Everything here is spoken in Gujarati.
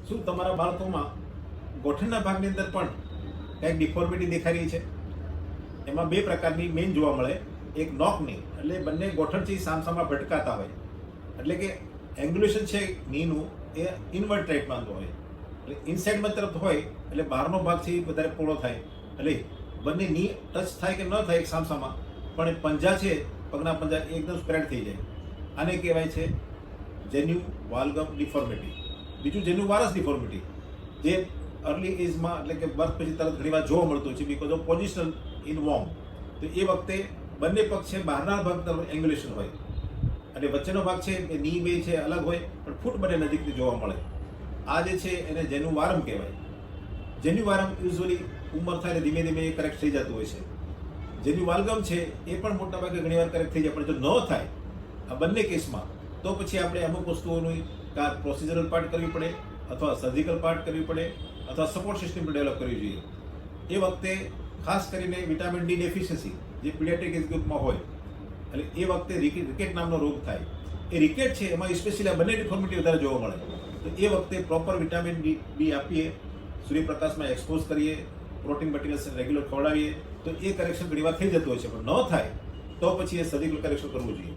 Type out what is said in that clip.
શું તમારા બાળકોમાં ગોઠણના ભાગની અંદર પણ કંઈક ડિફોર્મિટી દેખાઈ રહી છે? એમાં બે પ્રકારની મેઇન જોવા મળે. એક નોકની, એટલે બંને ગોઠણથી સામસામા ભટકાતા હોય, એટલે કે એંગ્યુલેશન છે નીનું એ ઇનવર્ડ ટાઈપમાં હોય, એટલે ઇનસાઇડમાં તરફ હોય, એટલે બહારનો ભાગથી વધારે પહોળો થાય, એટલે બંને ની ટચ થાય કે ન થાય એક સામસામા, પણ એ પંજા છે, પગના પંજા એકદમ સ્પ્રેડ થઈ જાય. આને કહેવાય છે જેન્યુ વાલ્ગમ ડિફોર્મિટી. બીજું જેન્યુ વારસ ડિફોર્મિટી, જે અર્લી એજમાં એટલે કે બર્થ પછી તરત ઘણીવાર જોવા મળતું છે, because of positional in warm. તો એ વખતે બંને પગ છે બહારના ભાગ તરફ એંગ્યુલેશન હોય, અને વચ્ચેનો ભાગ છે એ ની બે છે અલગ હોય, પણ ફૂટ બંને નજીકથી જોવા મળે. આ જે છે એને જેન્યુ વારમ કહેવાય. જેન્યુ વારમ યુઝ્યુઅલી ઉંમર થાય ધીમે ધીમે એ કરેક્ટ થઈ જતું હોય છે. જેન્યુ વાલ્ગમ છે એ પણ મોટાભાગે ઘણીવાર કરેક્ટ થઈ જાય, પણ જો ન થાય આ બંને કેસમાં, તો પછી આપણે અમુક વસ્તુઓનું કાં પ્રોસિજરલ પાર્ટ કરવી પડે, અથવા સર્જિકલ પાર્ટ કરવી પડે, અથવા સપોર્ટ સિસ્ટમ ડેવલપ કરવી જોઈએ. એ વખતે ખાસ કરીને વિટામિન ડી ડેફિશિયન્સી જે પીડિયાટ્રિક એજ ગ્રુપમાં હોય, એટલે એ વખતે રિકેટ નામનો રોગ થાય. એ રિકેટ છે એમાં સ્પેશિયલી આ બંને ડિફોર્મિટી વધારે જોવા મળે. તો એ વખતે પ્રોપર વિટામિન ડી આપીએ, સૂર્યપ્રકાશમાં એક્સપોઝ કરીએ, પ્રોટીન મટીરિયલ્સ રેગ્યુલર ખવડાવીએ, તો એ કરેક્શન ઘણીવાર થઈ જતું હોય છે. પણ ન થાય તો પછી એ સર્જિકલ કરેક્શન કરવું જોઈએ.